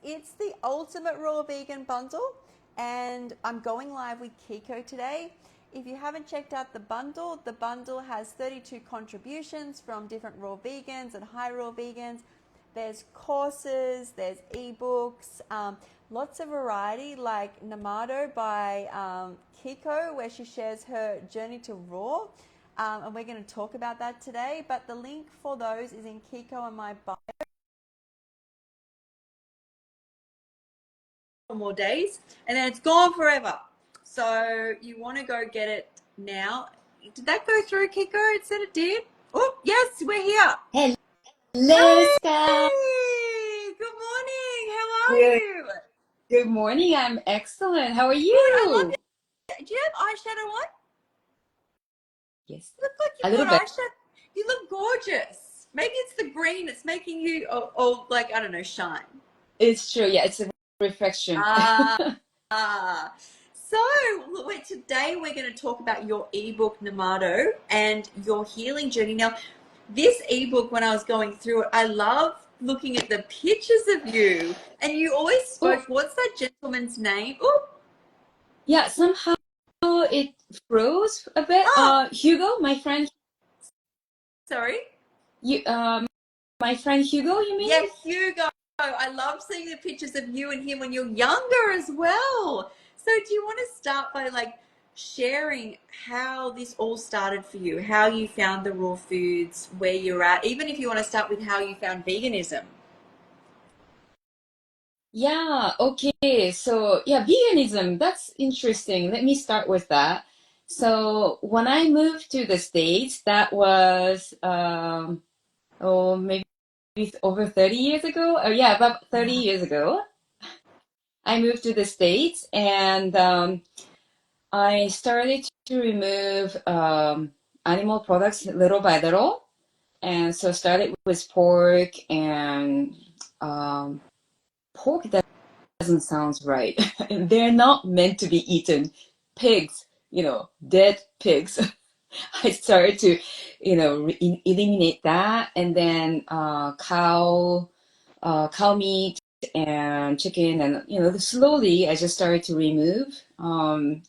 It's the ultimate raw vegan bundle, and I'm going live with Kiko today. If you haven't checked out the bundle has 32 contributions from different raw vegans and high raw vegans. There's courses, there's ebooks, lots of variety like Namado by Kiko, where she shares her journey to raw. And we're going to talk about that today. But the link for those is in Kiko and my bio. More days, and then it's gone forever. So you want to go get it now. Did that go through, Kiko? It said it did. Oh, yes, we're here. Hello, Skye. Hey, good morning. How are Good, you? good morning. I'm excellent. How are Good. I love you? it. Do you have eyeshadow on? Yes, You look like a you've little got bit. eyeshadow. You look gorgeous. Maybe it's the green. It's making you, oh, like, I don't know, shine. It's true. Yeah, it's a reflection. Ah. So wait, today we're going to talk about your ebook Namado and your healing journey. Now, this ebook, when I was going through it, I love looking at the pictures of you. And you always Oh, spoke. What's that gentleman's name? Oh, yeah. Somehow it froze a bit. oh, Hugo, my friend. sorry. You, my friend Hugo. You Yeah, mean? Hugo. I love seeing the pictures of you and him when you're younger as well. So, do you want to start by like sharing how this all started for you, how you found the raw foods, where you're at, even if you want to start with how you found veganism? Yeah. Okay. So yeah, veganism. That's interesting. Let me start with that. So when I moved to the States, that was maybe over 30 years ago. Oh, yeah, about 30 years ago. I moved to the States and I started to remove animal products little by little. And so started with pork and um, pork doesn't sound right. They're not meant to be eaten. Pigs, dead pigs. I started to, eliminate that, and then cow meat and chicken, and slowly I just started to remove. I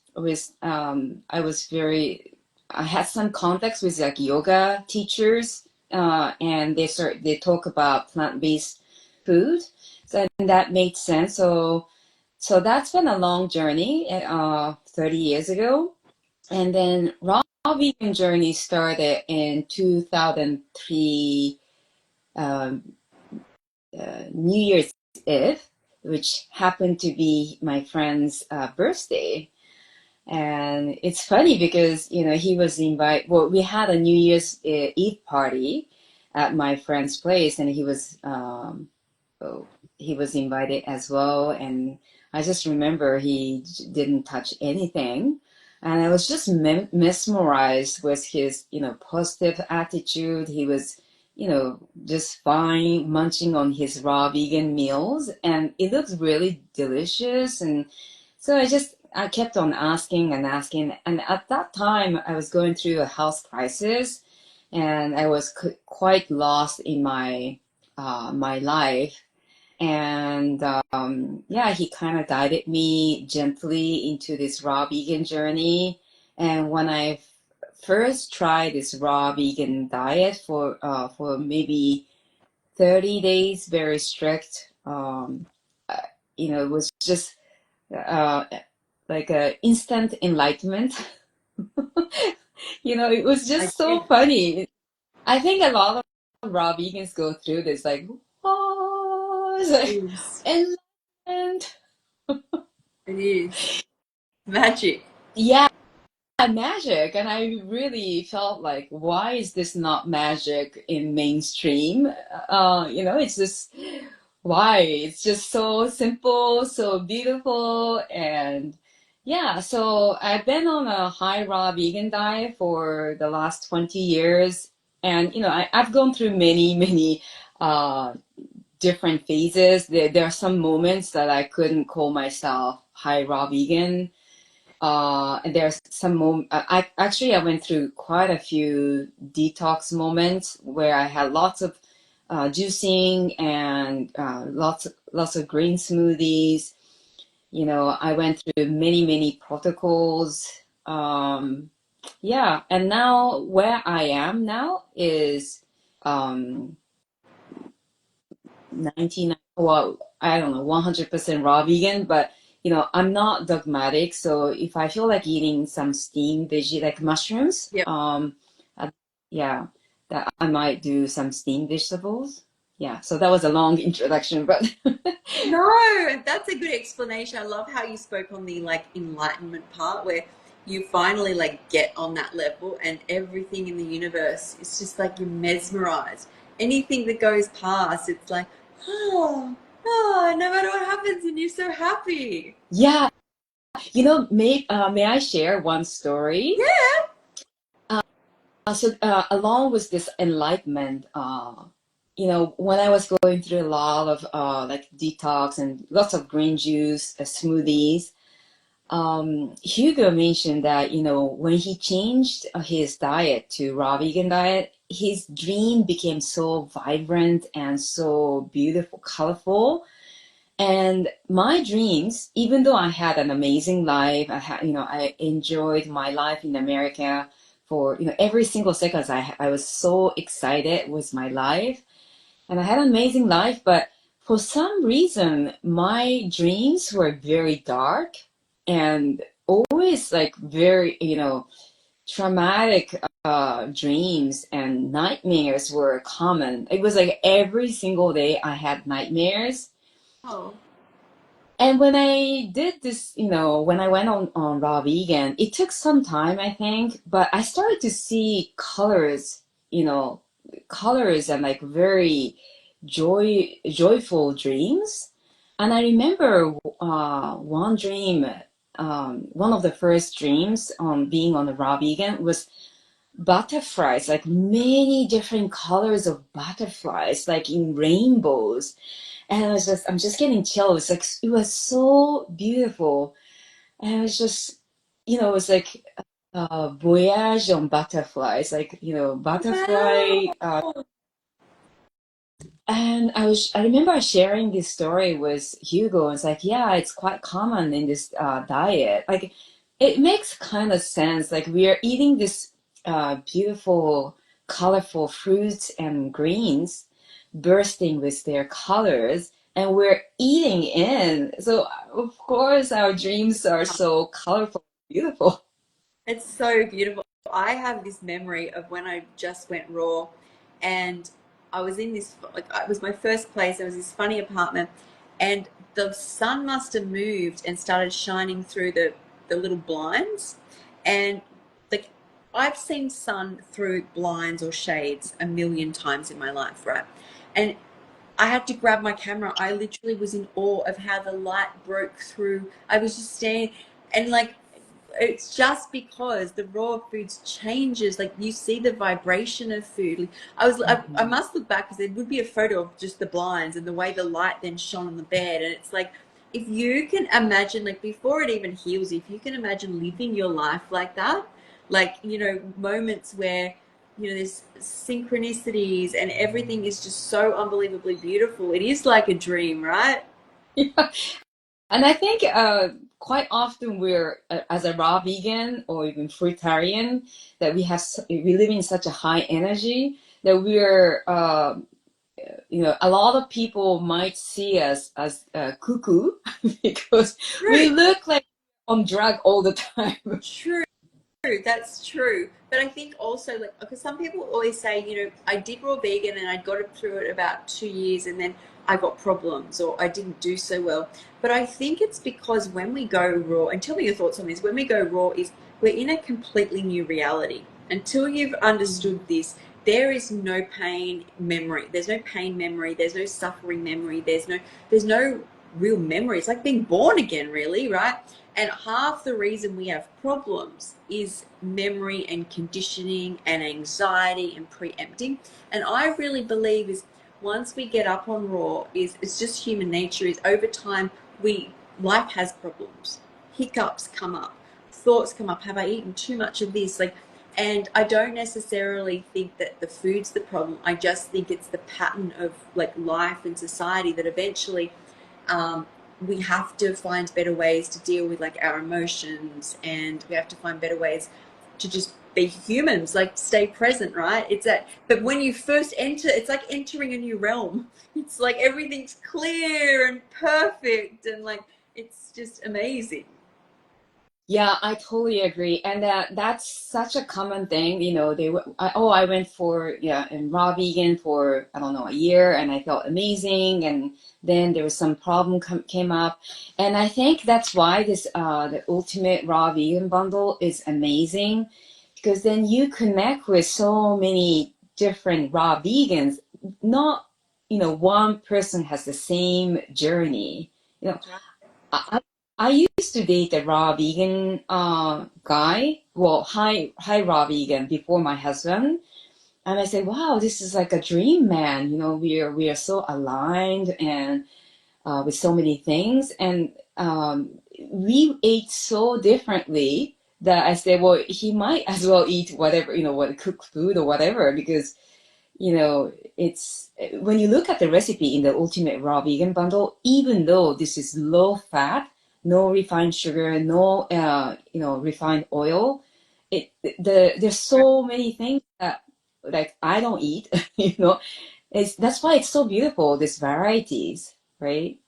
had some contacts with like yoga teachers, and they talk about plant-based food, so that made sense. So that's been a long journey, 30 years ago. And then raw vegan journey started in 2003, um, New Year's Eve, which happened to be my friend's birthday. And it's funny because, he was invited, well, we had a New Year's Eve party at my friend's place, and oh, he was invited as well. And I just remember he didn't touch anything. And I was just mesmerized with his, positive attitude. He was, just fine munching on his raw vegan meals, and it looked really delicious. And so I kept on asking and asking. And at that time, I was going through a health crisis, and I was quite lost in my life. And yeah, he kind of guided me gently into this raw vegan journey. And when I first tried this raw vegan diet for maybe 30 days, very strict, uh, it was just uh, like a instant enlightenment. It was I just so did. funny. I think a lot of raw vegans go through this, like, oh, it's like, Yes, and it is magic. yeah, magic. And I really felt like, why is this not magic in mainstream? It's just, why? It's just so simple, so beautiful. And yeah, so I've been on a high raw vegan diet for the last 20 years. And, I've gone through many, many uh, different phases. There are some moments that I couldn't call myself high raw vegan. And there's some I went through quite a few detox moments where I had lots of juicing and lots of green smoothies. You know, I went through many protocols. Yeah, and now where I am now is 99, well, I don't know, 100% raw vegan, but you know, I'm not dogmatic. So if I feel like eating some steamed veggie like mushrooms, Yep. uh, yeah, that I might do some steamed vegetables. Yeah, so that was a long introduction, but No, that's a good explanation. I love how you spoke on the like enlightenment part where you finally like get on that level and everything in the universe is just like you're mesmerized. Anything that goes past, it's like, oh, no matter what happens, and you're so happy. yeah, you know, may I share one story? Yeah. Along with this enlightenment, you know, when I was going through a lot of like detox and lots of green juice, smoothies, Hugo mentioned that, you know, when he changed his diet to raw vegan diet, his dream became so vibrant and so beautiful, colorful. And my dreams, even though I had an amazing life, I had, you know, I enjoyed my life in America for, you know, every single second. I was so excited with my life and I had an amazing life. But for some reason, my dreams were very dark and always like very, you know, traumatic dreams and nightmares were common. It was like every single day I had nightmares. Oh, And when I did this, you know, when I went on raw vegan, it took some time, I think, but I started to see colors, you know, colors and like very joyful dreams. And I remember one dream, one of the first dreams on being on the raw vegan was butterflies, like many different colors of butterflies, like in rainbows. And I'm just getting chills. Like it was so beautiful. And I was just, you know, it was like voyage on butterflies, like, you know, butterfly. wow. And I remember sharing this story with Hugo. It's like, yeah, it's quite common in this diet. Like, it makes kind of sense. Like, we are eating this beautiful, colorful fruits and greens, bursting with their colors, and we're eating in. So, of course, our dreams are so colorful, beautiful. It's so beautiful. I have this memory of when I just went raw and I was in this, like, it was my first place. There was this funny apartment and the sun must have moved and started shining through the little blinds. And like, I've seen sun through blinds or shades a million times in my life, right? And I had to grab my camera. I literally was in awe of how the light broke through. I was just standing and like it's just because the raw foods changes, like you see the vibration of food. Like, I Mhm. must look back because there would be a photo of just the blinds and the way the light then shone on the bed, and it's like if you can imagine, like before it even heals, if you can imagine living your life like that, like you know moments where you know there's synchronicities and everything is just so unbelievably beautiful. It is like a dream, right? Yeah. And I think quite often we're, as a raw vegan or even fruitarian, that we live in such a high energy that we're, you know, a lot of people might see us as cuckoo because we True. look like on drug all the time. True. True, that's true. But I think also, like, because some people always say, you know, I did raw vegan and I got it through it about 2 years and then I got problems or I didn't do so well. But I think it's because when we go raw, and tell me your thoughts on this, when we go raw, is we're in a completely new reality. Until you've understood this, there is no pain memory. There's no pain memory. There's no suffering memory. There's no real memory. It's like being born again, really, right? And half the reason we have problems is memory and conditioning and anxiety and preempting. And I really believe is once we get up on raw, is it's just human nature. Is over time we life has problems, hiccups come up, thoughts come up. Have I eaten too much of this? Like And I don't necessarily think that the food's the problem. I just think it's the pattern of like life and society that eventually um, we have to find better ways to deal with like our emotions, and we have to find better ways to just be humans, like stay present, right? It's that, but when you first enter, it's like entering a new realm. It's like everything's clear and perfect, and like it's just amazing. Yeah, I totally agree, and that's such a common thing. I went for and raw vegan for I don't know a year, and I felt amazing, and then there was some problem came up, and I think that's why this the ultimate raw vegan bundle is amazing, because then you connect with so many different raw vegans. Not one person has the same journey. You know, That's right. I, I used to date a raw vegan guy, well, high raw vegan before my husband, and I said, "Wow, this is like a dream man. We are so aligned and with so many things, and we ate so differently that I said, well, he might as well eat whatever what cooked food or whatever because." It's when you look at the recipe in the ultimate raw vegan bundle, even though this is low fat, no refined sugar, no refined oil, there's so many things that like I don't eat. That's why it's so beautiful, these varieties, right?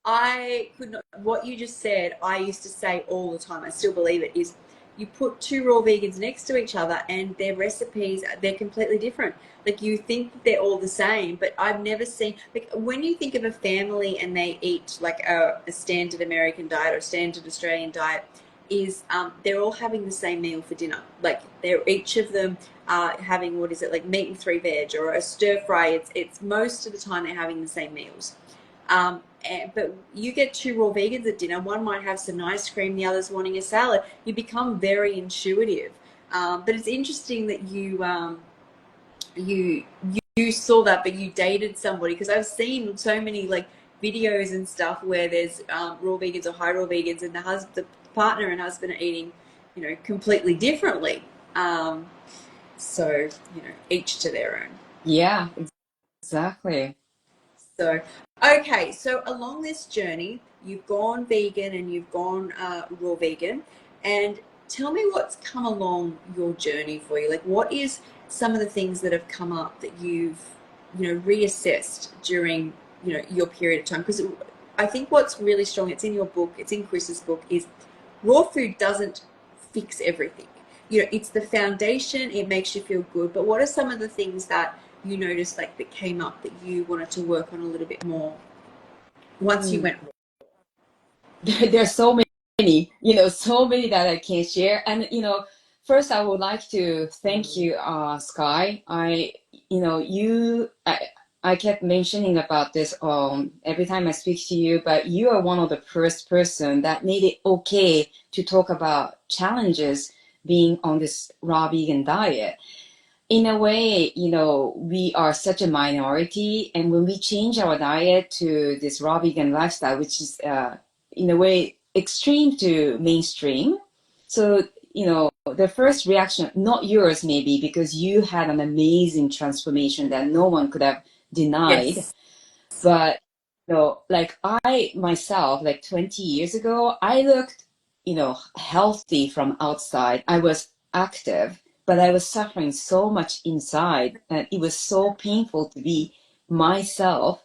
I could not, what you just said, I used to say all the time, I still believe it, is you put two raw vegans next to each other and their recipes, they're completely different. Like you think they're all the same, but I've never seen, like when you think of a family and they eat like a standard American diet or a standard Australian diet, is they're all having the same meal for dinner. Like they're each of them having, what is it, like meat and three veg or a stir fry. It's most of the time they're having the same meals. But you get two raw vegans at dinner. One might have some ice cream, the other's wanting a salad. You become very intuitive. But it's interesting that you you saw that, but you dated somebody, because I've seen so many like videos and stuff where there's raw vegans or high raw vegans, and the partner and husband are eating, completely differently. Um, so each to their own. Yeah, exactly. So, okay, so along this journey, you've gone vegan and you've gone raw vegan. And tell me what's come along your journey for you. Like, what is some of the things that have come up that you've, reassessed during, your period of time? Because I think what's really strong, it's in your book, it's in Chris's book, is raw food doesn't fix everything. It's the foundation, it makes you feel good. But what are some of the things that you noticed like that came up that you wanted to work on a little bit more once you Mm. went? There's so many that I can share. And first I would like to thank you, Skye. I kept mentioning about this every time I speak to you, but you are one of the first person that made it okay to talk about challenges being on this raw vegan diet. In a way, we are such a minority, and when we change our diet to this raw vegan lifestyle, which is in a way extreme to mainstream, so the first reaction, not yours maybe, because you had an amazing transformation that no one could have denied, Yes. but like I myself, like 20 years ago, I looked, healthy from outside. I was active, but I was suffering so much inside, and it was so painful to be myself,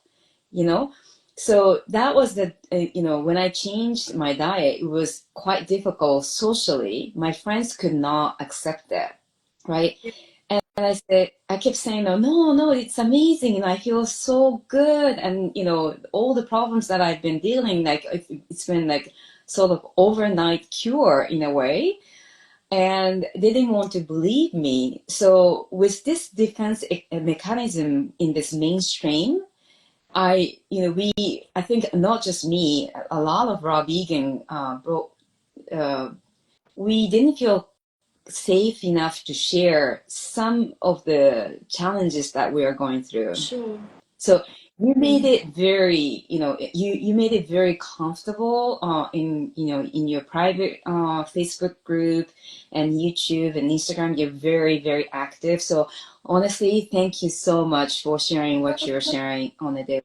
you know. So that was when I changed my diet, it was quite difficult socially. My friends could not accept that, right? And I kept saying, no, no, no, it's amazing. I feel so good. And, all the problems that I've been dealing, like it's been like sort of overnight cure in a way. And they didn't want to believe me. So with this defense mechanism in this mainstream, I think not just me, a lot of raw vegan, uh, we didn't feel safe enough to share some of the challenges that we are going through. Sure. So you made it very, you made it very comfortable in, in your private Facebook group and YouTube and Instagram. You're very, very active. So honestly, thank you so much for sharing what you're sharing on a day.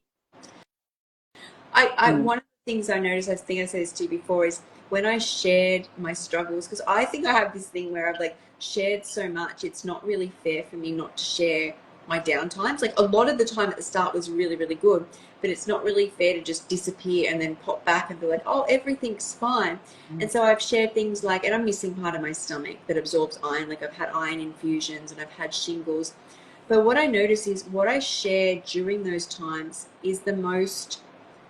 Mm. One of the things I noticed, I think I said this to you before, is when I shared my struggles, because I think I have this thing where I've like shared so much, it's not really fair for me not to share my downtimes. Like a lot of the time at the start was really, really good, but it's not really fair to just disappear and then pop back and be like, oh, everything's fine. And so I've shared things like, and I'm missing part of my stomach that absorbs iron. Like I've had iron infusions and I've had shingles. But what I notice is what I share during those times is the most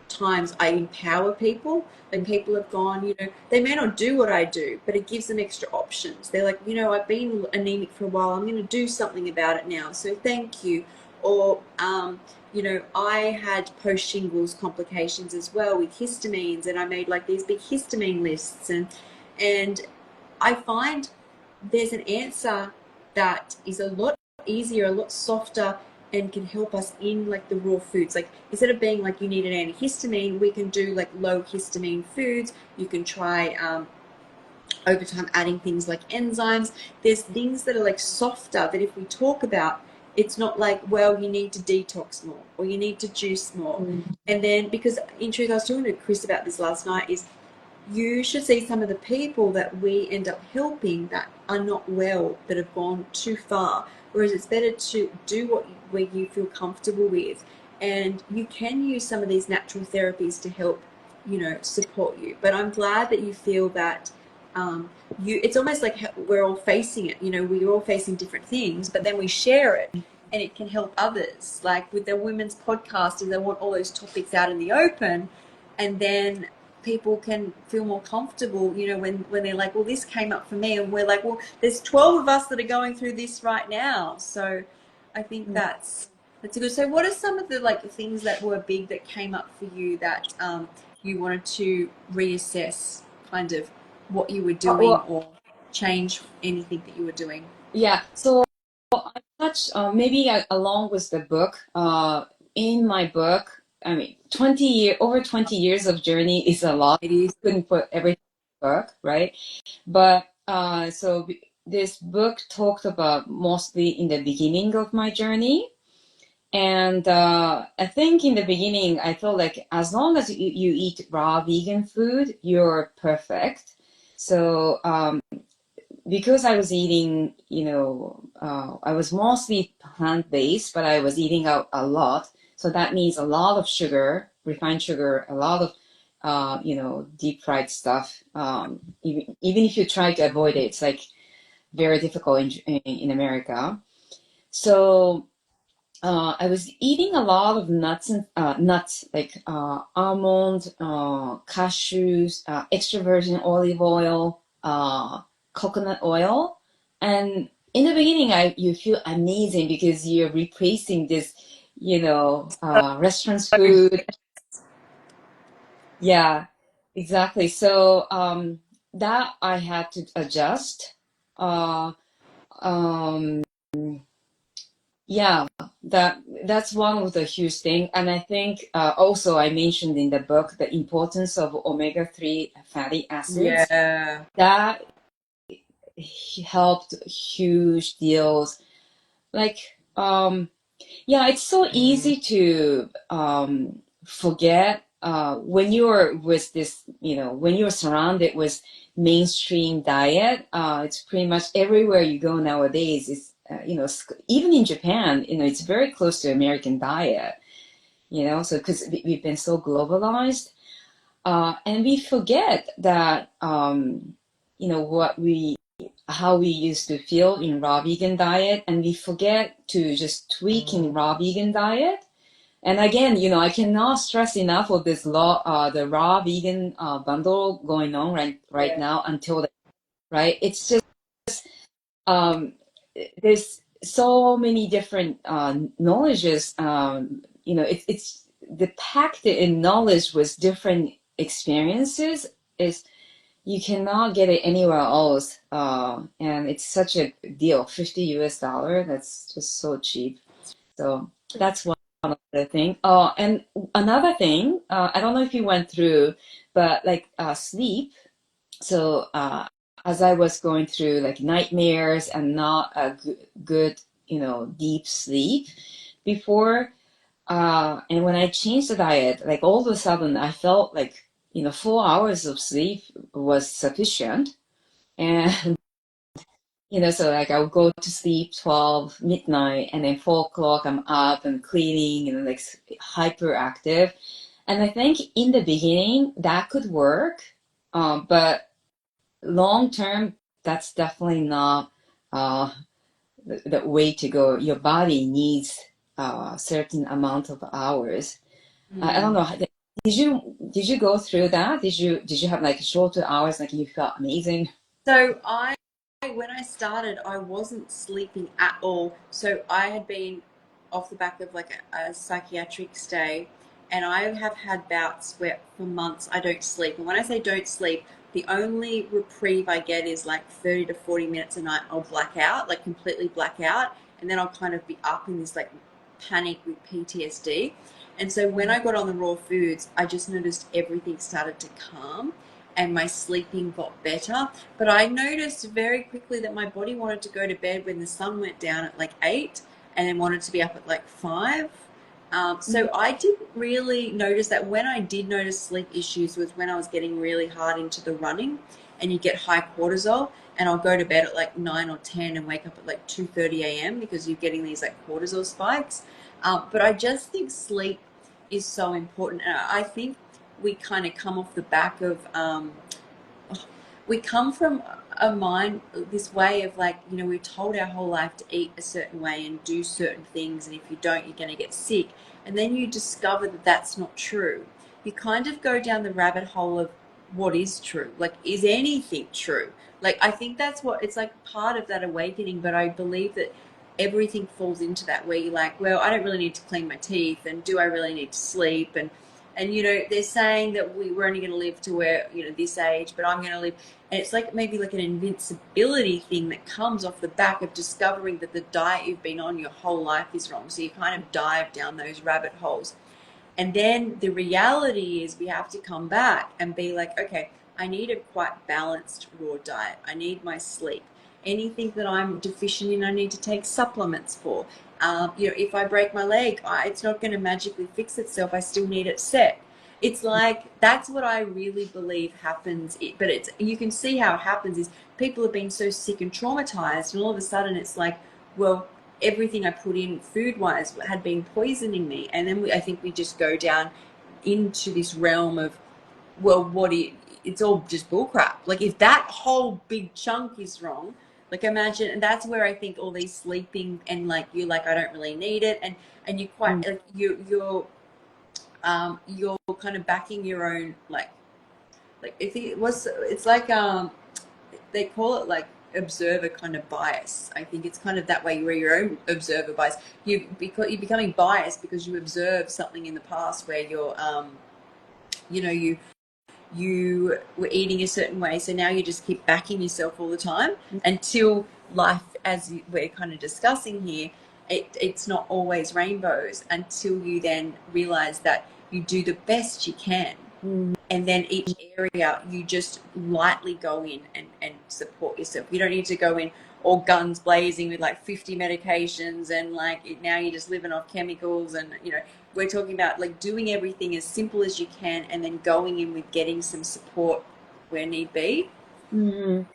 times I empower people. Like people have gone, they may not do what I do, but it gives them extra options. They're like, I've been anemic for a while. I'm going to do something about it now. So thank you. Or, I had post shingles complications as well with histamines, and I made like these big histamine lists, and I find there's an answer that is a lot easier, a lot softer, and can help us in like the raw foods. Like instead of being like you need an antihistamine, we can do like low histamine foods. You can try over time adding things like enzymes. There's things that are like softer that if we talk about, it's not like, well, you need to detox more or you need to juice more. And then because in truth, I was talking to Chris about this last night, is you should see some of the people that we end up helping that are not well, that have gone too far. Whereas it's better to do where you feel comfortable with, and you can use some of these natural therapies to help, support you. But I'm glad that you feel that it's almost like we're all facing it. We're all facing different things, but then we share it, and it can help others. Like with the women's podcast, and they want all those topics out in the open, and then people can feel more comfortable, when they're like, well, this came up for me, and we're like, well, there's 12 of us that are going through this right now. So I think that's a good. So what are some of the like things that were big that came up for you that you wanted to reassess kind of what you were doing Well, or change anything that you were doing? yeah. So I touched maybe along with the book. In my book, I mean, over 20 years of journey is a lot. It is. Couldn't put everything in the book, right? But this book talked about mostly in the beginning of my journey. And I think in the beginning, I felt like as long as you eat raw vegan food, you're perfect. So because I was eating, I was mostly plant-based, but I was eating out a lot. So that means a lot of sugar, refined sugar, a lot of, deep fried stuff. Even if you try to avoid it, it's like very difficult in America. So I was eating a lot of nuts and nuts like almond, cashews, extra virgin olive oil, coconut oil, and in the beginning, you feel amazing because you're replacing this, restaurant's food. Yeah, exactly. So that I had to adjust. Uh, um, Yeah, that's one of the huge thing, and I think also I mentioned in the book the importance of omega-3 fatty acids. Yeah. That helped huge deals. Like, yeah, it's so easy to forget when you're with this, when you're surrounded with mainstream diet. It's pretty much everywhere you go nowadays. It's even in Japan, it's very close to American diet. So because we've been so globalized, and we forget that what we how we used to feel in raw vegan diet, and we forget to just tweak in raw vegan diet. And again, I cannot stress enough of this the raw vegan bundle going on right Yeah. now until right. It's just um, there's so many different knowledges. It's the packed in knowledge with different experiences is you cannot get it anywhere else. And it's such a deal, $50 US. That's just so cheap. So that's one. the thing. Oh, and another thing, I don't know if you went through, but like sleep. So as I was going through like nightmares and not a good, deep sleep before, and when I changed the diet, like all of a sudden I felt like, 4 hours of sleep was sufficient. And so like I would go to sleep 12 midnight, and then 4 o'clock I'm up and cleaning and like hyperactive. And I think in the beginning that could work, but long term, that's definitely not uh, the way to go. Your body needs a certain amount of hours. I don't know. Did you go through that? Did you have like shorter hours, like you felt amazing? So when I started, I wasn't sleeping at all. So I had been off the back of like a psychiatric stay, and I have had bouts where for months I don't sleep. And when I say don't sleep, the only reprieve I get is like 30 to 40 minutes a night. I'll black out, like completely black out, and then I'll kind of be up in this like panic with PTSD. And so when I got on the raw foods, I just noticed everything started to calm and my sleeping got better. But I noticed very quickly that my body wanted to go to bed when the sun went down at like 8 and then wanted to be up at like 5. So I didn't really notice that. When I did notice sleep issues was when I was getting really hard into the running and you get high cortisol, and I'll go to bed at like 9 or 10 and wake up at like 2:30 a.m. because you're getting these like cortisol spikes. But I just think sleep is so important. And I think we kind of come off the back of we come from a mind, this way of like, we're told our whole life to eat a certain way and do certain things, and if you don't, you're going to get sick. And then you discover that that's not true. You kind of go down the rabbit hole of what is true. Like, is anything true? Like, I think that's what it's like, part of that awakening. But I believe that everything falls into that, where you're like, well, I don't really need to clean my teeth, and do I really need to sleep? And they're saying that we're only going to live to where, this age, but I'm going to live. And it's like maybe like an invincibility thing that comes off the back of discovering that the diet you've been on your whole life is wrong. So you kind of dive down those rabbit holes. And then the reality is we have to come back and be like, okay, I need a quite balanced raw diet. I need my sleep. Anything that I'm deficient in, I need to take supplements for. If I break my leg, it's not going to magically fix itself. I still need it set. It's like, that's what I really believe happens. But you can see how it happens is people have been so sick and traumatized, and all of a sudden it's like, well, everything I put in food-wise had been poisoning me. And then I think we just go down into this realm of, well, it's all just bullcrap. Like, if that whole big chunk is wrong, like, imagine. And that's where I think all these sleeping, and like, you're like, I don't really need it, and you quite like you're kind of backing your own, like if it was, it's like they call it like observer kind of bias. I think it's kind of that way, where your own observer bias. You're becoming biased because you observed something in the past where you were eating a certain way, so now you just keep backing yourself all the time until life, as we're kind of discussing here, it's not always rainbows, until you then realize that you do the best you can. And then each area you just lightly go in and support yourself. You don't need to go in all guns blazing with like 50 medications and like now you're just living off chemicals. And we're talking about like doing everything as simple as you can, and then going in with getting some support where need be. Mhm.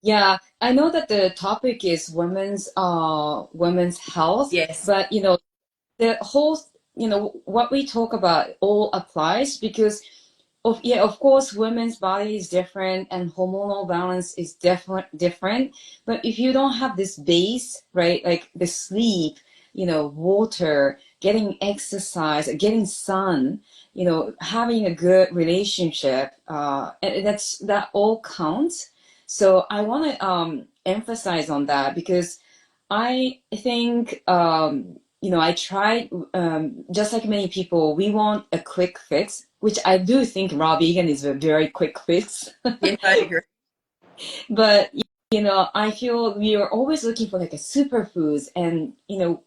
Yeah, I know that the topic is women's health, Yes. but the whole, what we talk about all applies, because of course women's body is different and hormonal balance is different. But if you don't have this base, right, like the sleep, water, getting exercise, getting sun, having a good relationship, and that all counts. So I want to emphasize on that, because I think, I tried, just like many people, we want a quick fix, which I do think raw vegan is a very quick fix. Yes, I agree. But I feel we are always looking for like a superfoods. And,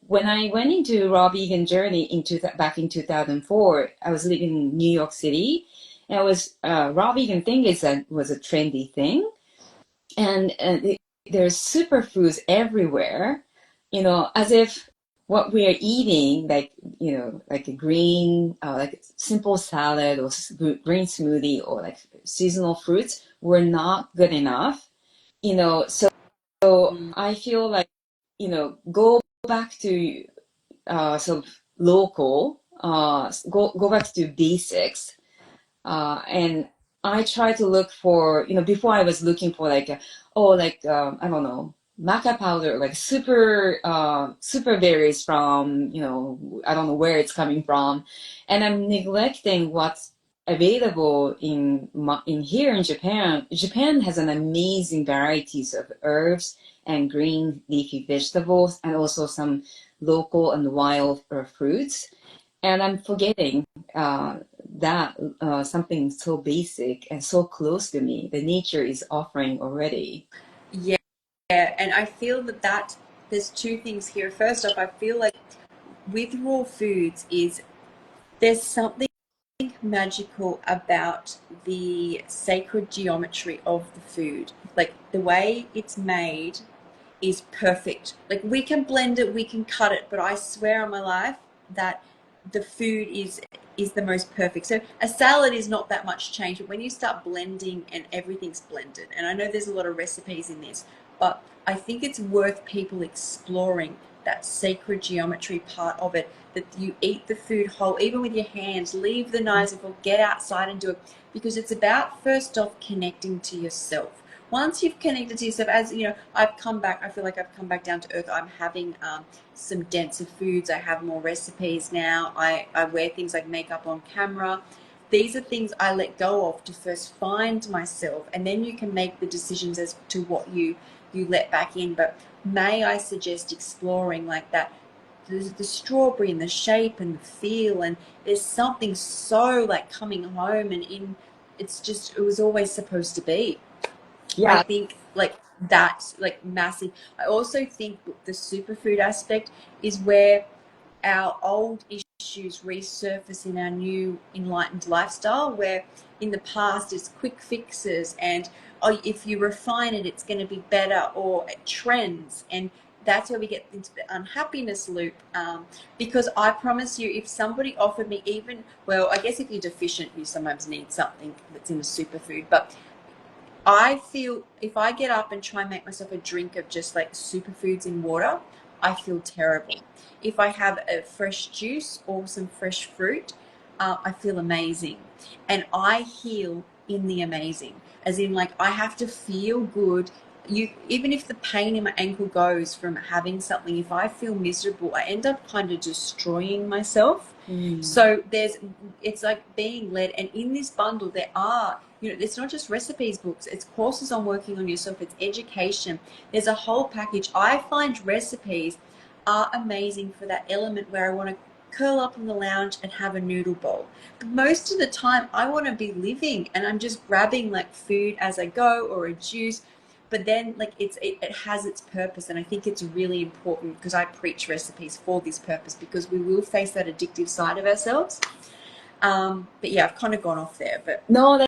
when I went into raw vegan journey back in 2004, I was living in New York City. And raw vegan thing was a trendy thing. And there's superfoods everywhere, as if what we are eating, like a green, like simple salad or green smoothie or like seasonal fruits were not good enough, so Mm. I feel like, go back to sort of local, go back to basics, and I try to look for, before I was looking for I don't know, maca powder, like super berries from, I don't know where it's coming from, and I'm neglecting what's available in here in Japan. Japan has an amazing varieties of herbs and green leafy vegetables, and also some local and wild fruits. And I'm forgetting that something so basic and so close to me, the nature is offering already. Yeah, and I feel that there's two things here. First off, I feel like with raw foods is there's something magical about the sacred geometry of the food. Like the way it's made is perfect. Like we can blend it, we can cut it, but I swear on my life that the food is the most perfect. So a salad is not that much change, but when you start blending and everything's blended, and I know there's a lot of recipes in this, but I think it's worth people exploring that sacred geometry part of it, that you eat the food whole, even with your hands, leave the knives or get outside and do it, because it's about first off connecting to yourself. Once you've connected to yourself, as you know, I've come back, I feel like I've come back down to earth. I'm having some denser foods. I have more recipes now. I wear things like makeup on camera. These are things I let go of to first find myself, and then you can make the decisions as to what you let back in. But may I suggest exploring like that, the strawberry and the shape and the feel, and there's something so like coming home and in, it's just, it was always supposed to be. I Yeah. think like that's like massive. I also think the superfood aspect is where our old issues resurface in our new enlightened lifestyle, where in the past it's quick fixes and, oh, if you refine it, it's going to be better, or trends. And that's where we get into the unhappiness loop. Because I promise you, if somebody offered me even, well, I guess if you're deficient, you sometimes need something that's in a superfood, but I feel if I get up and try and make myself a drink of just like superfoods in water, I feel terrible. If I have a fresh juice or some fresh fruit, I feel amazing. And I heal in the amazing. As in, like, I have to feel good. Even if the pain in my ankle goes from having something, if I feel miserable, I end up kind of destroying myself. Mm. So it's like being led. And in this bundle, there are, it's not just recipes books, it's courses on working on yourself, it's education. There's a whole package. I find recipes are amazing for that element where I want to curl up in the lounge and have a noodle bowl. But most of the time, I want to be living and I'm just grabbing like food as I go or a juice. But then like it has its purpose, and I think it's really important because I preach recipes for this purpose, because we will face that addictive side of ourselves. But yeah, I've kind of gone off there, but No,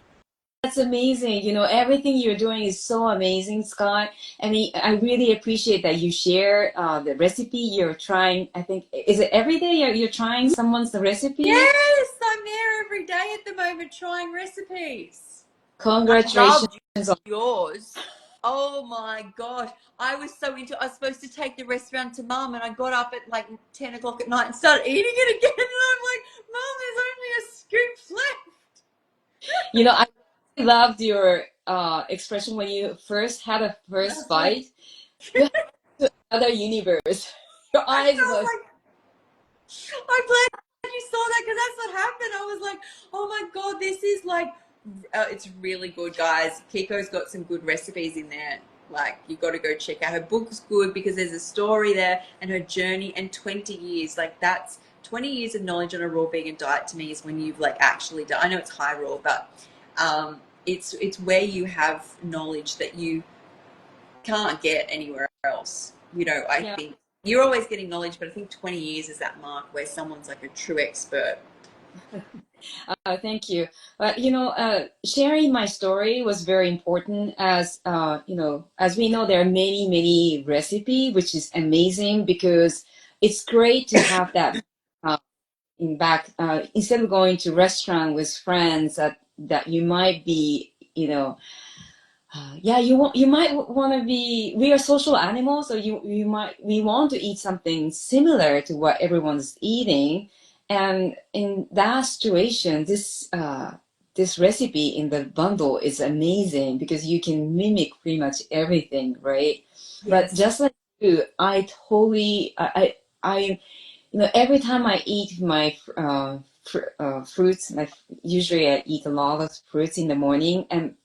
that's amazing. Everything you're doing is so amazing, Scott. I mean, I really appreciate that you share the recipe you're trying. I think, is it every day you're trying someone's recipe? yes, I'm there every day at the moment trying recipes. I Congratulations loved on. yours. Oh my gosh. I was so into, I was supposed to take the rest around to mum, and I got up at like 10 o'clock at night and started eating it again. And I'm like, mum, there's only a scoop left. I loved your expression when you first had a I first was like, bite. You had to another universe. Your I eyes was was. like, I'm glad you saw that, because that's what happened. I was like, oh my God, this is like, it's really good, guys. Kiko's got some good recipes in there. Like, you got to go check out her book's good because there's a story there, and her journey, and 20 years. Like, that's 20 years of knowledge on a raw vegan diet to me is when you've like actually done. I know it's high raw, but it's where you have knowledge that you can't get anywhere else. You know, I Yeah. think you're always getting knowledge, but I think 20 years is that mark where someone's like a true expert. Thank you. Sharing my story was very important as, as we know, there are many, many recipe, which is amazing because it's great to have that uh, in back, instead of going to restaurant with friends that you might be, yeah, you might want to be. We are social animals, so we want to eat something similar to what everyone's eating, and in that situation, this recipe in the bundle is amazing because you can mimic pretty much everything, right? But Yes. just like you, I totally every time I eat my fruits, usually I eat a lot of fruits in the morning, and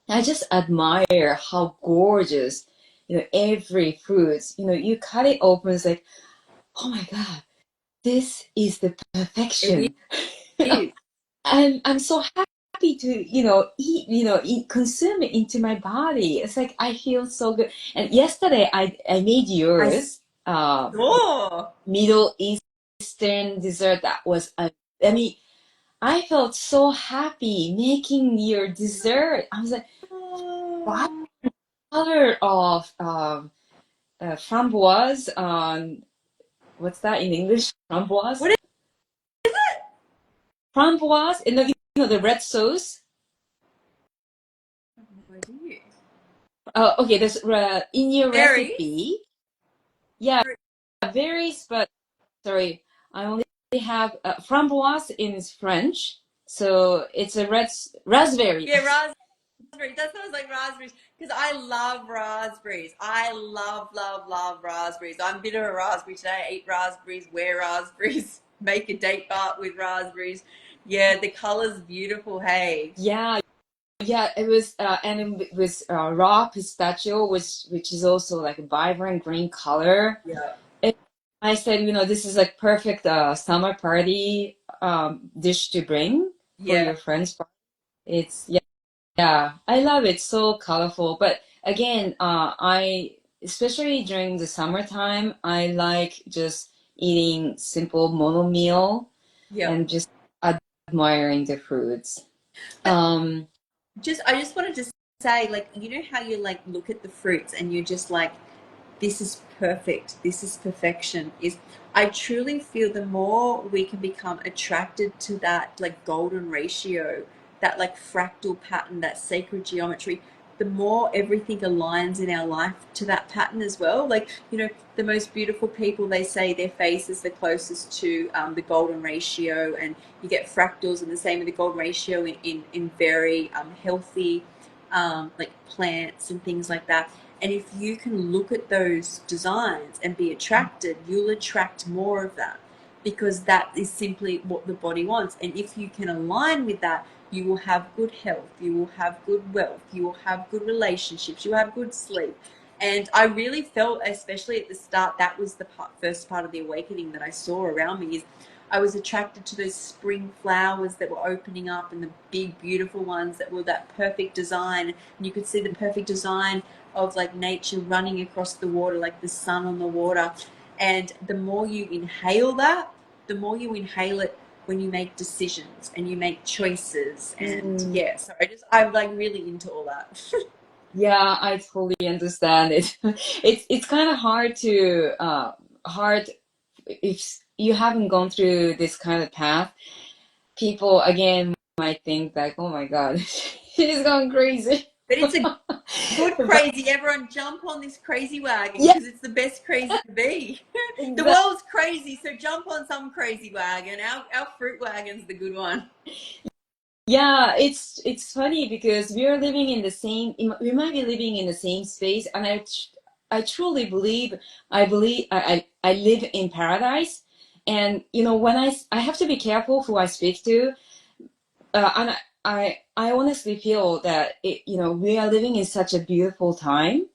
I just admire how gorgeous, every fruit, you cut it open, it's like, oh my God, this is the It perfection. is. And I'm so happy to, consume it into my body. It's like, I feel so good. And yesterday I made I yours, saw. Middle Eastern dessert that was, I mean, I felt so happy making your dessert. I was like, wow, Oh. color of framboise. What's that in English? Framboise. What is Framboise. And the red sauce. it? Okay, there's in your Berries. recipe. Yeah, berries, but sorry, I only have framboise in French, so it's a raspberry. Yeah, raspberry. That sounds like raspberries because I love raspberries. I love, love, love raspberries. I'm a bit of a raspberry today. I eat raspberries, wear raspberries, make a date bath with raspberries. Yeah, the color's beautiful. Hey. Yeah, yeah, it was, and it was raw pistachio, which is also like a vibrant green color. Yeah. And I said, this is like perfect summer party dish to bring for Yeah. your friends. It's yeah, yeah, I love it. So colorful. But again, I especially during the summertime, I like just eating simple mono meal Yeah. and just admiring the fruits. But Um, I just wanted to say, like, you know how you like look at the fruits and you're just like, this is perfect, this is perfection. Is I truly feel the more we can become attracted to that like golden ratio, that like fractal pattern, that sacred geometry, the more everything aligns in our life to that pattern as well. Like, you know, the most beautiful people, they say their face is the closest to the golden ratio, and you get fractals and the same with the golden ratio in very healthy like plants and things like that. And if you can look at those designs and be attracted, you'll attract more of that because that is simply what the body wants. And if you can align with that, you will have good health, you will have good wealth, you will have good relationships, you will have good sleep. And I really felt, especially at the start, that was the first part of the awakening that I saw around me, is I was attracted to those spring flowers that were opening up and the big, beautiful ones that were that perfect design. And you could see the perfect design of like nature running across the water, like the sun on the water. And the more you inhale that, the more you inhale it when you make decisions and you make choices. And mm, yeah, so I'm like really into all that. yeah, I totally understand it. It's kind of hard if you haven't gone through this kind of path. People again might think like, oh my God, she's going crazy. But it's a good But crazy. Everyone jump on this crazy wagon yeah, because it's the best crazy to be. The exactly. world's crazy, so jump on some crazy wagon. Our fruit wagon's the good one. Yeah, it's funny because we are living in the same. We might be living in the same space, and I truly believe. I live in paradise, and when I have to be careful who I speak to, and I honestly feel that we are living in such a beautiful time.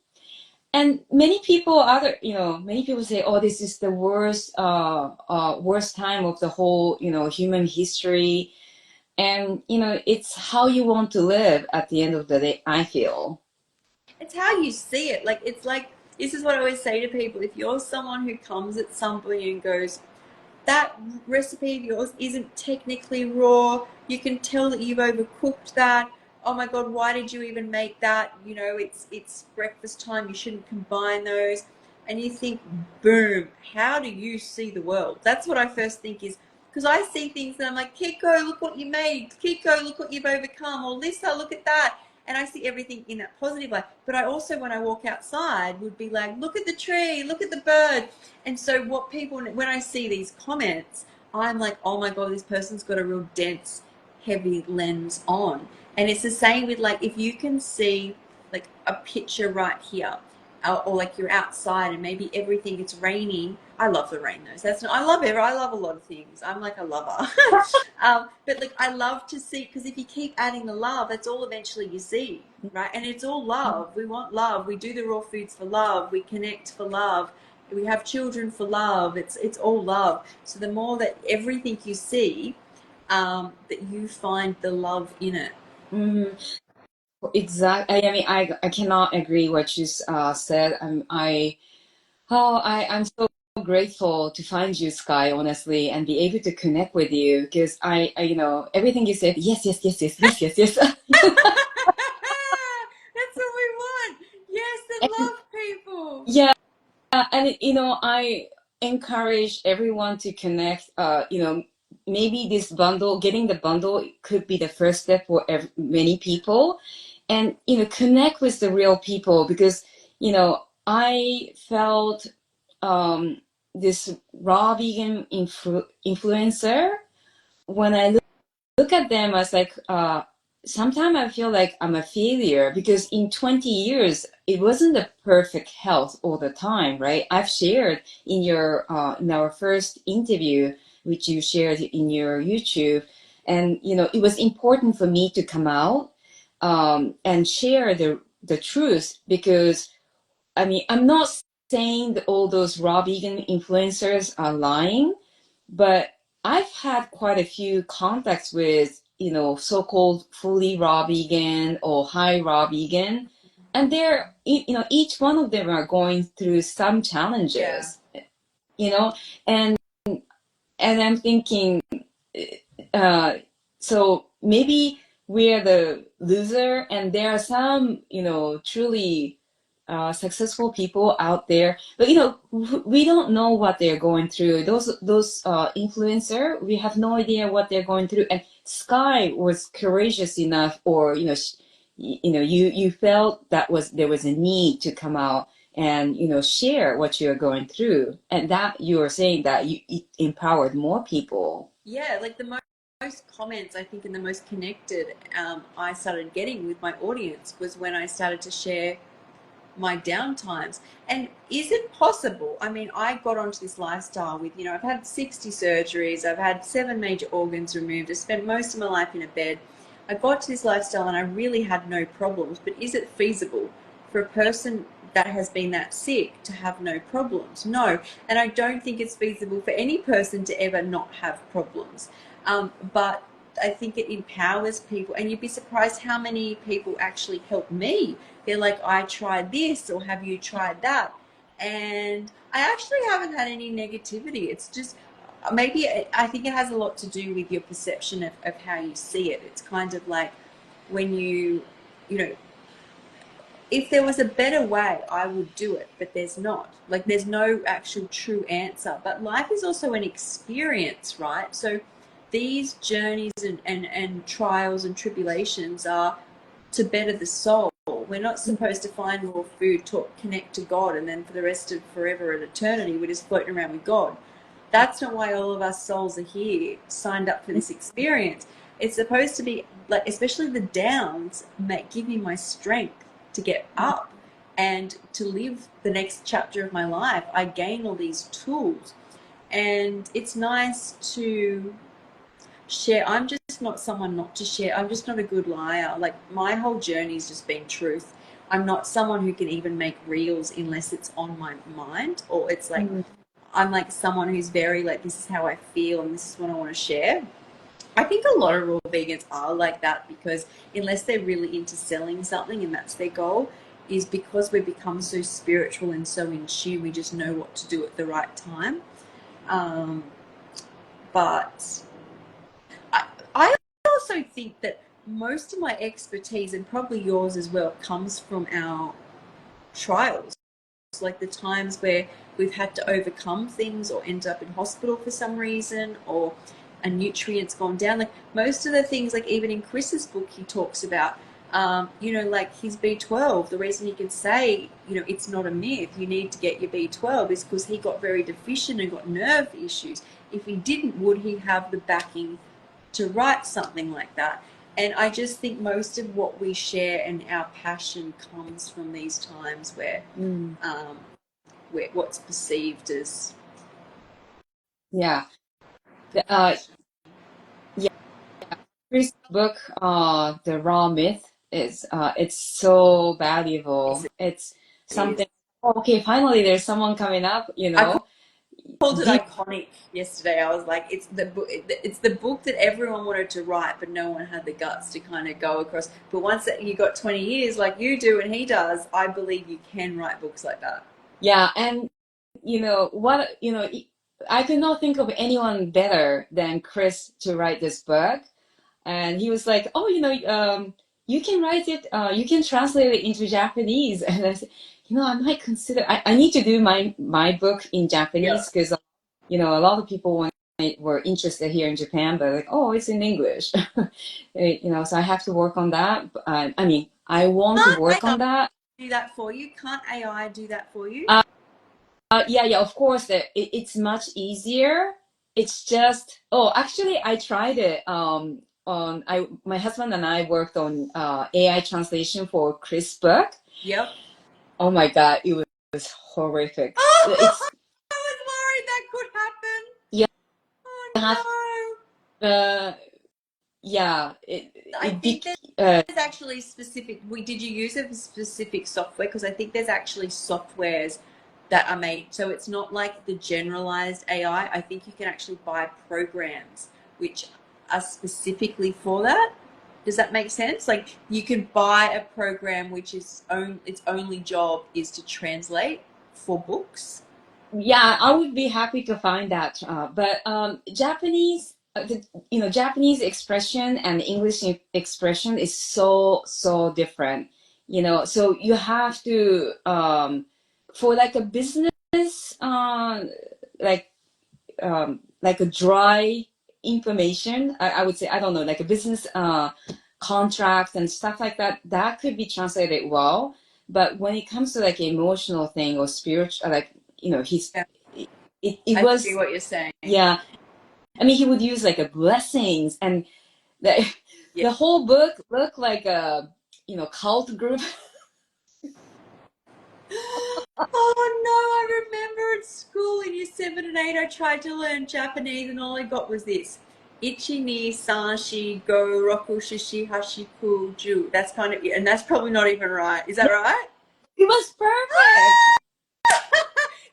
And many people say, "Oh, this is the worst time of the whole, human history." And it's how you want to live at the end of the day, I feel. it's how you see it. Like, it's like, this is what I always say to people. If you're someone who comes at somebody and goes, that recipe of yours isn't technically raw, you can tell that you've overcooked that. Oh my God, why did you even make that? You know, it's breakfast time, you shouldn't combine those. And you think, boom, how do you see the world? That's what I first think is, because I see things and I'm like, Kiko, look what you made. Kiko, look what you've overcome. Or Lisa, look at that. And I see everything in that positive light. But I also, when I walk outside, would be like, look at the tree, look at the bird. And so what people, when I see these comments, I'm like, oh my God, this person's got a real dense, heavy lens on. And it's the same with, like, if you can see like a picture right here, or like you're outside and maybe everything, it's raining. I love the rain though. That's not, I love it. I love a lot of things. I'm like a lover. But like, I love to see, because if you keep adding the love, that's all eventually you see, right? And it's all love. We want love. We do the raw foods for love. We connect for love. We have children for love. It's all love. So the more that everything you see, that you find the love in it. Mm-hmm. Exactly. I mean, I cannot agree what you said. I'm so grateful to find you, Skye, honestly, and be able to connect with you because you know, everything you said, yes, yes, yes, yes, yes, yes, yes. That's what we want. Yes, that And love people. yeah, and you know, I encourage everyone to connect. You know, maybe this bundle, getting the bundle, could be the first step for many people, and you know, connect with the real people because you know, I felt this raw vegan influencer. When I look at them, I was like, sometimes I feel like I'm a failure because in 20 years, it wasn't the perfect health all the time, right? I've shared in in our first interview, which you shared in your YouTube. And, you know, it was important for me to come out, and share the truth because, I mean, I'm not saying that all those raw vegan influencers are lying, but I've had quite a few contacts with, you know, so-called fully raw vegan or high raw vegan, and they're, you know, each one of them are going through some Yeah. challenges, you know, and I'm thinking, uh, so maybe we're the loser, and there are some, you know, truly successful people out there, but you know, we don't know what they're going through. Those influencer, we have no idea what they're going through. And Skye was courageous enough, or you know, you know, you felt that there was a need to come out and you know share what you're going through, and that you are saying that it empowered more people. Yeah, like the most comments I think and the most connected, I started getting with my audience was when I started to share my downtimes. And is it possible? I mean, I got onto this lifestyle with, you know, I've had 60 surgeries, I've had 7 major organs removed, I spent most of my life in a bed. I got to this lifestyle and I really had no problems. But is it feasible for a person that has been that sick to have no problems? No. And I don't think it's feasible for any person to ever not have problems. But I think it empowers people, and you'd be surprised how many people actually help me. They're like, I tried this, or have you tried that? And I actually haven't had any negativity. It's just, maybe I think it has a lot to do with your perception of how you see it. It's kind of like when you know, if there was a better way, I would do it, but there's not. Like, there's no actual true answer. But life is also an experience, right? So these journeys and trials and tribulations are to better the soul. We're not supposed to find raw food, talk, connect to God, and then for the rest of forever and eternity, we're just floating around with God. That's not why all of us souls are here, signed up for this experience. It's supposed to be like, especially the downs, give me my strength to get up and to live the next chapter of my life. I gain all these tools, and it's nice to share. I'm just not someone not to share. I'm just not a good liar. Like, my whole journey's just been truth. I'm not someone who can even make reels unless it's on my mind, or it's like, I'm like someone who's very like, this is how I feel and this is what I want to share. I think a lot of raw vegans are like that because unless they're really into selling something and that's their goal, is because we become so spiritual and so in tune, we just know what to do at the right time. But I also think that most of my expertise, and probably yours as well, comes from our trials, like the times where we've had to overcome things or end up in hospital for some reason, or a nutrient's gone down. Like most of the things, like even in Chris's book, he talks about, like his B12. The reason he can say, it's not a myth, you need to get your B12, is because he got very deficient and got nerve issues. If he didn't, would he have the backing to write something like that? And I just think most of what we share and our passion comes from these times where what's perceived as Yeah. Yeah. Chris' book, The Raw Myth, is it's so valuable. It's is. something. Okay, finally, there's someone coming up. I called it Deep. iconic yesterday. I was like, it's the book. It's the book that everyone wanted to write, but no one had the guts to kind of go across. But once that you got 20 years, like you do and he does, I believe you can write books like that. Yeah, and I could not think of anyone better than Chris to write this book. And he was like, "Oh, you can write it. You can translate it into Japanese." And I said, I might consider. I need to do my book in Yeah. Japanese because, a lot of people were interested here in Japan, but like, oh, it's in English. So I have to work on that. I want to Can't work AI on that. do that for you? Can't AI do that for you? Yeah, of course. It's much easier. It's just, actually, I tried it. My husband and I worked on AI translation for Chris' book. Yep. Oh my God, it was horrific. Oh, It's I was worried that could happen. you have Oh uh yeah no. I it think be there's actually specific. Did you use a specific software? Because I think there's actually softwares that are made. So it's not like the generalized AI. I think you can actually buy programs which are specifically for that. Does that make sense? Like you could buy a program which is its only job is to translate for books. Yeah, I would be happy to find that. But Japanese, Japanese expression and English expression is so different. So you have to for like a business, like like a dry information. I would say, I don't know, like a business contract and stuff like that. That could be translated well. But when it comes to like emotional thing or spiritual, like he's Yeah, it I see was, what you're saying. yeah. I mean, he would use like a blessings, and the Yeah. the whole book looked like a cult group. Oh no, I remember at school in year 7 and 8, I tried to learn Japanese and all I got was this. Ichi ni san shi go roku shishi hashi ku ju. That's kind of, and that's probably not even right. Is that right? It was perfect.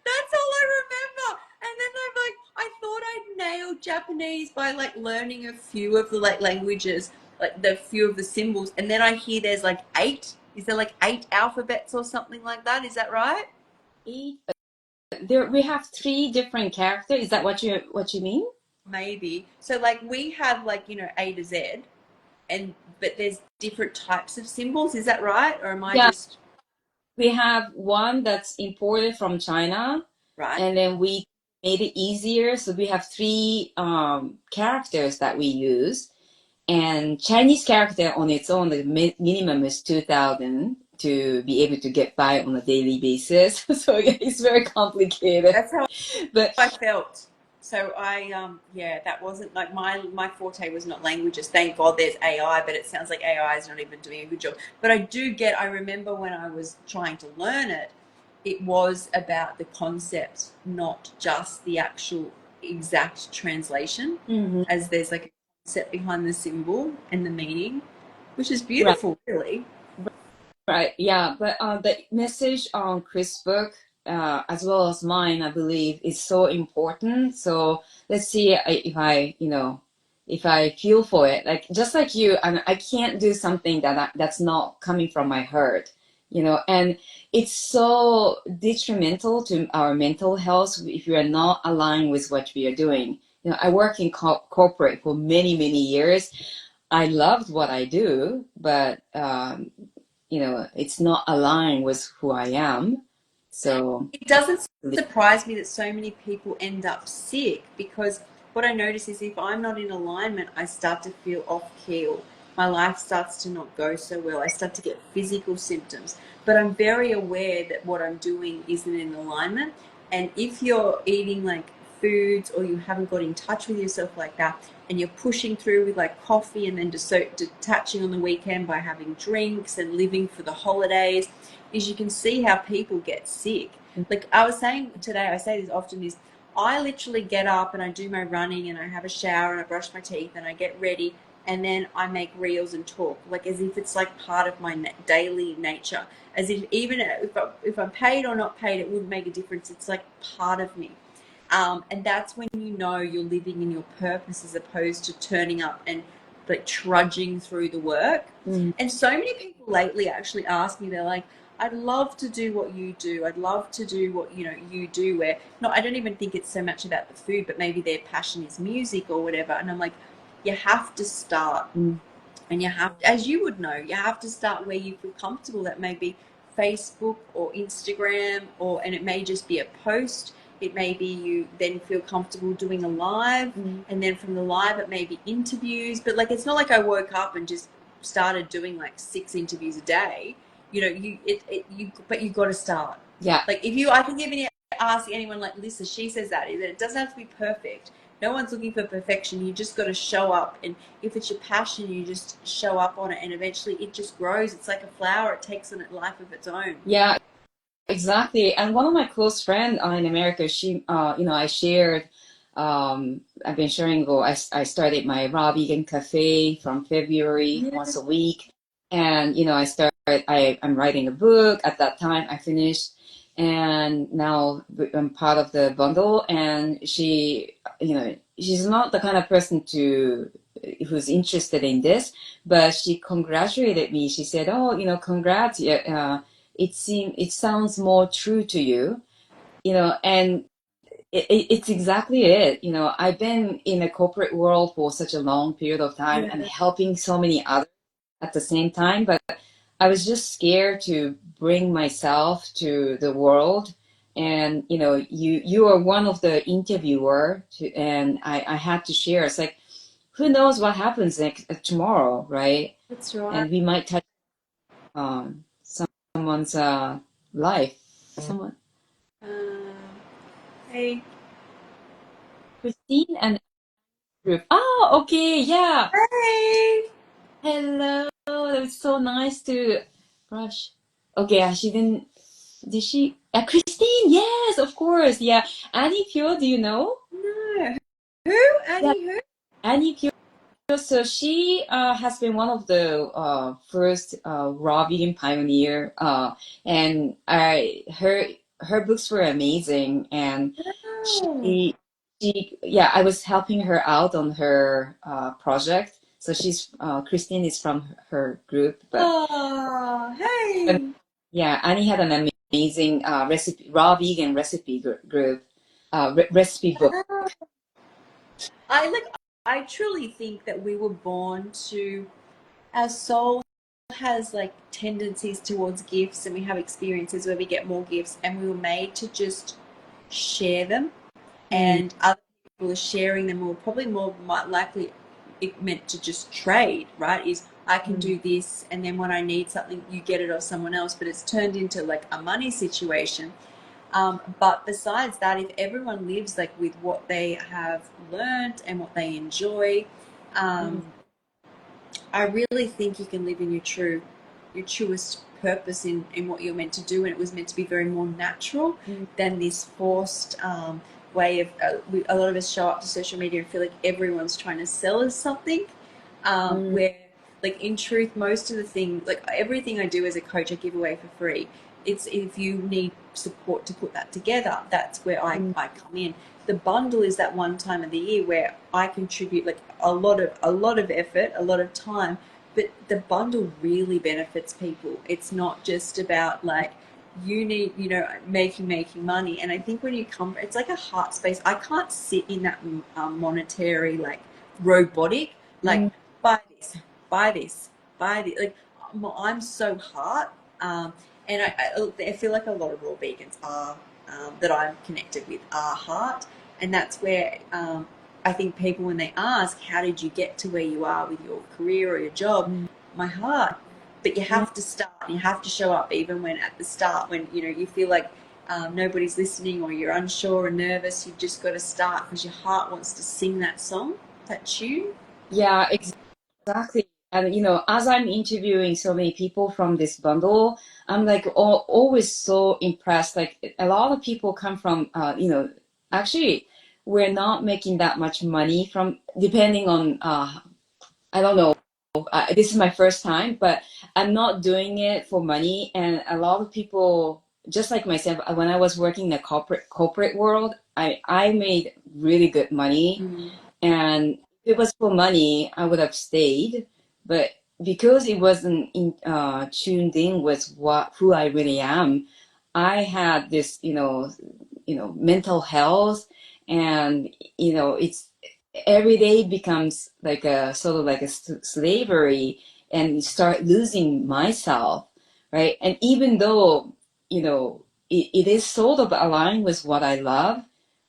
That's all I remember. And then I'm like, I thought I'd nailed Japanese by like learning a few of the like languages, like the few of the symbols. And then I hear there's like eight. Is there like eight alphabets or something like that? Is that right? There we have three different characters. Is that what you mean? Maybe. So like we have like, A to Z and but there's different types of symbols, is that right? Or am I Yeah, just we have one that's imported from China, right? and then we made it easier. So we have three characters that we use, and Chinese character on its own, the minimum is 2,000 to be able to get by on a daily basis. So yeah, it's very complicated. That's how But I felt. So yeah, that wasn't like my forte was not languages. Thank God there's AI, but it sounds like AI is not even doing a good job. But I remember when I was trying to learn it, it was about the concept, not just the actual exact translation, Mhm. as there's like a concept behind the symbol and the meaning, which is Right, beautiful, really. right, yeah. But the message on Chris' book, as well as mine, I believe, is so important. So let's see if I feel for it. Like just like you, I can't do something that's not coming from my heart. And it's so detrimental to our mental health if you are not aligned with what we are doing. I work in corporate for many, many years. I loved what I do, but it's not aligned with who I am. So It doesn't surprise me that so many people end up sick, because what I notice is if I'm not in alignment, I start to feel off keel. My life starts to not go so well. I start to get physical symptoms. But I'm very aware that what I'm doing isn't in alignment. And if you're eating like foods, or you haven't got in touch with yourself like that, and you're pushing through with like coffee and then just so detaching on the weekend by having drinks and living for the holidays, is you can see how people get sick. Like I was saying today, I say this often, is I literally get up and I do my running and I have a shower and I brush my teeth and I get ready, and then I make reels and talk, like as if it's like part of my daily nature, as if even if I'm paid or not paid, it wouldn't make a difference. It's like part of me. And that's when you know you're living in your purpose, as opposed to turning up and like trudging through the work. And so many people lately actually ask me, they're like, I'd love to do what you do. I'd love to do what you do. Where no, I don't even think it's so much about the food, but maybe their passion is music or whatever. And I'm like, you have to start, and you have to, as you would know, you have to start where you feel comfortable. That may be Facebook or Instagram, and it may just be a post. It may be you then feel comfortable doing a live, and then from the live it may be interviews. But like, it's not like I woke up and just started doing like 6 interviews a day. But you got to start. yeah, Like I can even ask anyone, like Lisa, she says that it doesn't have to be perfect. No one's looking for perfection. You just got to show up, and if it's your passion, you just show up on it, and eventually it just grows. It's like a flower; it takes on a life of its own. yeah, exactly. And one of my close friends in America, she, I shared, I've been sharing, I started my raw vegan cafe from February Yeah. once a week. And, I'm writing a book. At that time, I finished. And now I'm part of the bundle. And she's not the kind of person who's interested in this, but she congratulated me. She said, "Oh, congrats. Yeah, it sounds more true to you," and it's exactly it. I've been in a corporate world for such a long period of time and Yeah. helping so many others at the same time, but I was just scared to bring myself to the world. And you are one of the interviewer and I had to share. It's like, who knows what happens next tomorrow, right? That's right. And we might touch someone's life. Someone, Uh, hey. Christine and group. Oh, okay, yeah. Hey. Hello. It was so nice to brush. Okay, she didn't. Did she? Christine, yes, of course. Yeah. Annie Pure, do you know? No. Who? Yeah, Annie who? Annie Pure. So she has been one of the first raw vegan pioneer, and her books were amazing. And Oh. she, I was helping her out on her project. So Christine is from her group, Oh, but hey. yeah, Annie had an amazing recipe raw vegan recipe group, recipe book. I like I truly think that we were born to, our soul has like tendencies towards gifts, and we have experiences where we get more gifts, and we were made to just share them, Mm, and other people are sharing them, or probably more likely it meant to just trade, right? Is I can mm, do this, and then when I need something, you get it off someone else, but it's turned into like a money situation. But besides that, if everyone lives like with what they have learned and what they enjoy, mm, um, I really think you can live in your truest purpose in what you're meant to do, and it was meant to be very more natural mm, than this forced way of. A lot of us show up to social media and feel like everyone's trying to sell us something, mm, where like in truth, most of the things, like everything I do as a coach, I give away for free. It's if you need support to put that together, that's where mm, I come in. The bundle is that 1 time of the year where I contribute like a lot of effort, a lot of time, but the bundle really benefits people. It's not just about like you need, making money. And I think when you come, it's like a heart space. I can't sit in that monetary, like robotic, like Mm. buy this, buy this, buy this. Like I'm so heart, and I feel like a lot of raw vegans are that I'm connected with are heart, and that's where I think people, when they ask, how did you get to where you are with your career or your job? Mm. My heart. But you Yeah. have to start. You have to show up, even when at the start, when you feel like nobody's listening or you're unsure or nervous. You've just got to start because your heart wants to sing that song, that tune. Yeah, exactly. And as I'm interviewing so many people from this bundle, I'm like always so impressed. Like a lot of people come from, actually, we're not making that much money from, depending on, I don't know. This is my first time, but I'm not doing it for money. And a lot of people, just like myself, when I was working in the corporate world, I made really good money. Mm. And if it was for money, I would have stayed. But because it wasn't tuned in with who I really am, I had this, mental health, and it's every day becomes like a sort of like a slavery, and you start losing myself, right? And even though it is sort of aligned with what I love,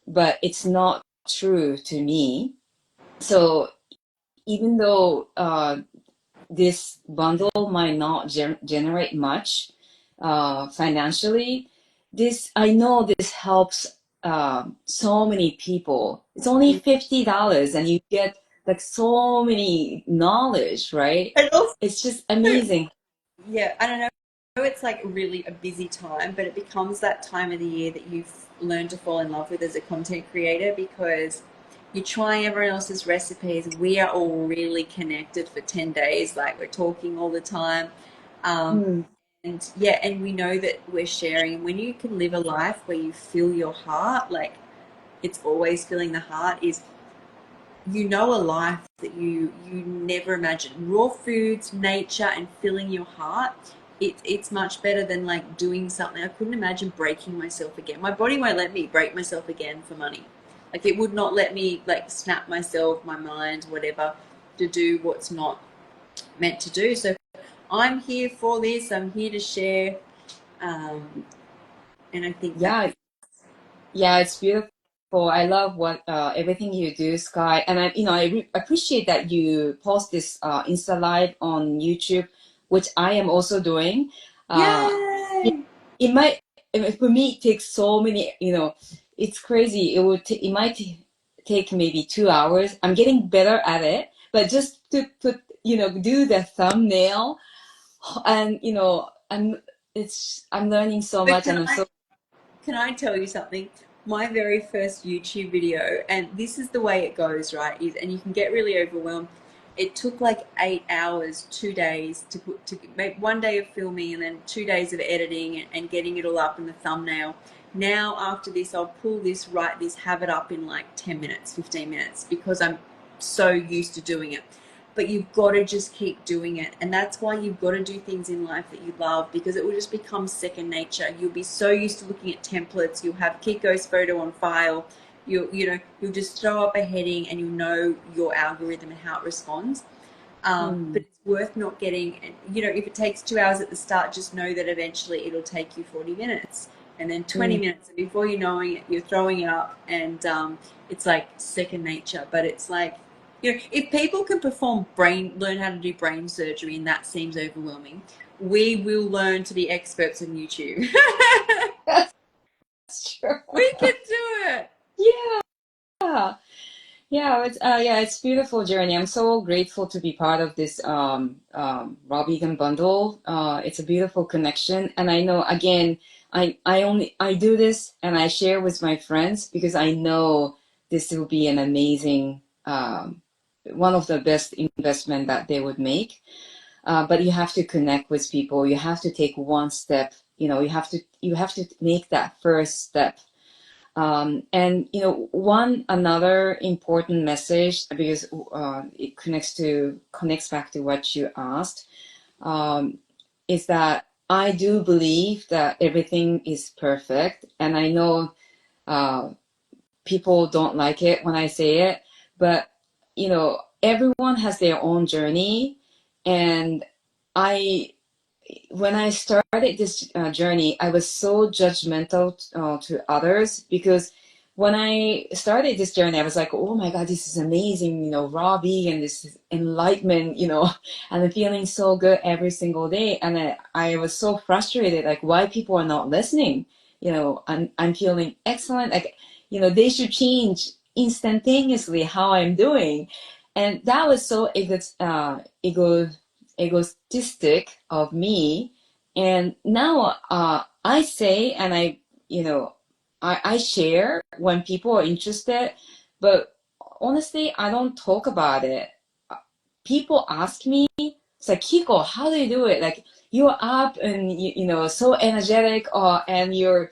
but it's not true to me. So even though this bundle might not generate much financially, this I know this helps so many people. It's only $50, and you get like so many knowledge, right? And also, It's just amazing. yeah, I don't know. It's like really a busy time, but it becomes that time of the year that you've learned to fall in love with as a content creator because you're trying everyone else's recipes. We are all really connected for 10 days, like we're talking all the time. Um, Mm, and yeah, and we know that we're sharing. When you can live a life where you feel your heart, like it's always feeling the heart, is a life that you never imagined. Raw foods, nature, and filling your heart. It's much better than like doing something. I couldn't imagine breaking myself again. My body won't let me break myself again for money. Like it would not let me like snap myself, my mind, whatever, to do what's not meant to do. So I'm here for this. I'm here to share, um, and I think that. yeah, yeah, it's beautiful. I love what everything you do, Sky, and I appreciate that you post this Insta Live on YouTube, which I am also doing. Uh, it, Yay! it might for me it takes so many. It's crazy. It might take maybe 2 hours. I'm getting better at it, but just to put do the thumbnail, and I'm learning so But much, can and I'm I so. Can I tell you something? My very first YouTube video, and this is the way it goes, right? And you can get really overwhelmed. It took like 8 hours, 2 days to make one day of filming and then 2 days of editing and getting it all up in the thumbnail. Now, after this, I'll pull this, write this, have it up in like 10 minutes, 15 minutes because I'm so used to doing it. But you've got to just keep doing it. And that's why you've got to do things in life that you love because it will just become second nature. You'll be so used to looking at templates. You'll have Kiko's photo on file. You'll just throw up a heading and you'll know your algorithm and how it responds. But Mm, it's worth not getting, if it takes 2 hours at the start, just know that eventually it'll take you 40 minutes and then 20 mm. minutes. And before you know it, you're throwing it up and it's like second nature. But it's like, if people can learn how to do brain surgery and that seems overwhelming, we will learn to be experts on YouTube. That's true. We can do it. Yeah. It's beautiful journey. I'm so grateful to be part of this raw vegan bundle. It's a beautiful connection, and I know again, I do this and I share with my friends because I know this will be an amazing one of the best investment that they would make. But you have to connect with people. You have to take one step. You have to make that first step. And one another important message, because it connects back to what you asked, is that I do believe that everything is perfect, and I know people don't like it when I say it, but everyone has their own journey, and I when I started this journey, I was so judgmental to others, because when I started this journey, I was like, oh my God, this is amazing, raw vegan, this is enlightenment, and I'm feeling so good every single day. And I was so frustrated, like, why people are not listening. I'm feeling excellent. Like, they should change instantaneously how I'm doing. And that was so egotistic of me. And now I say, and I share when people are interested, but honestly, I don't talk about it. People ask me, it's like, Kiko, how do you do it? Like, you're up and so energetic, and you're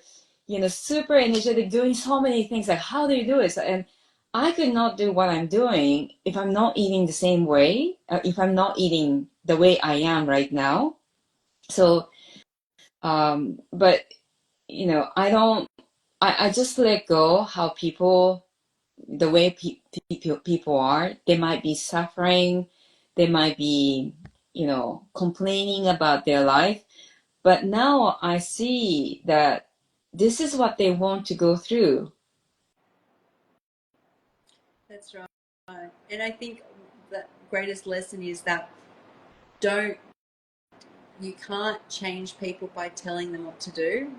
super energetic, doing so many things. Like, how do you do it? And I could not do what I'm doing if I'm not eating the same way, if I'm not eating the way I am right now. So, but I don't. I just let go how the way people are. They might be suffering. They might be, complaining about their life. But now I see that this is what they want to go through. That's right. And I think the greatest lesson is that don't you can't change people by telling them what to do.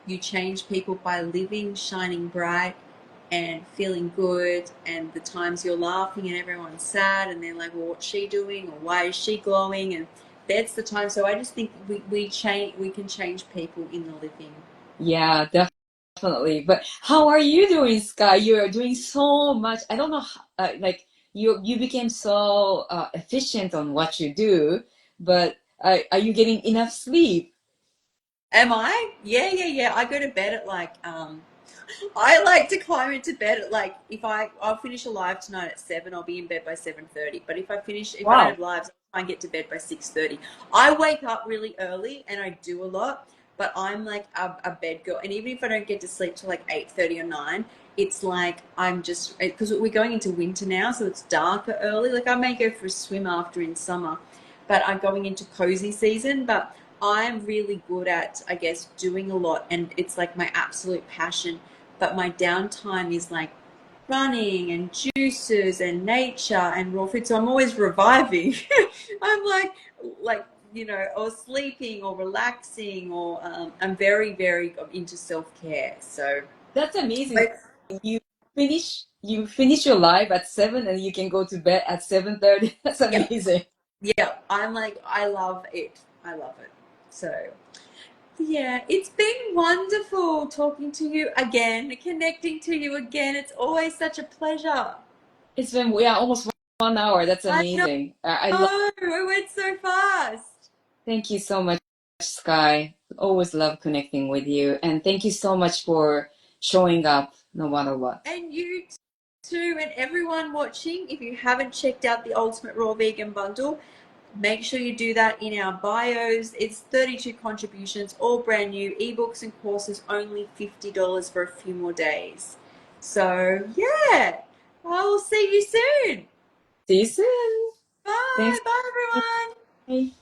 You change people by living, shining bright, and feeling good. And the times you're laughing and everyone's sad, and they're like, "Well, what's she doing? Or why is she glowing?" And that's the time. So I just think we change. We can change people in the living. Yeah, definitely. But how are you doing, Skye? You're doing so much. I don't know, like you became so efficient on what you do, but are you getting enough sleep? Am I? Yeah, yeah, yeah. I go to bed at I like to climb into bed at if I'll finish a live tonight at 7, I'll be in bed by 7:30. But if I don't Wow. have lives, I try and get to bed by 6:30. I wake up really early and I do a lot, but I'm like a bed girl. And even if I don't get to sleep till like 8:30 or 9, it's like I'm just because we're going into winter now, so it's darker early. Like I may go for a swim after in summer, but I'm going into cozy season. But I'm really good at, I guess, doing a lot, and it's like my absolute passion. But my downtime is like running and juices and nature and raw food. So I'm always reviving. I'm or sleeping or relaxing, or I'm very, very into self care. So, That's amazing. but You finish your live at 7 and you can go to bed at 7:30. That's yeah, amazing. yeah, I love it. I love it. So, yeah, it's been wonderful talking to you again, connecting to you again. It's always such a pleasure. It's been, yeah, almost 1 hour. That's I amazing. I love. know, it went so fast. Thank you so much, Skye. Always love connecting with you, and thank you so much for showing up no matter what. And you too, and everyone watching, if you haven't checked out the Ultimate Raw Vegan Bundle, make sure you do that in our bios. It's 32 contributions, all brand new, ebooks and courses, only $50 for a few more days. So, yeah, I will see you soon. See you soon. Bye. Thanks. Bye, everyone. Bye.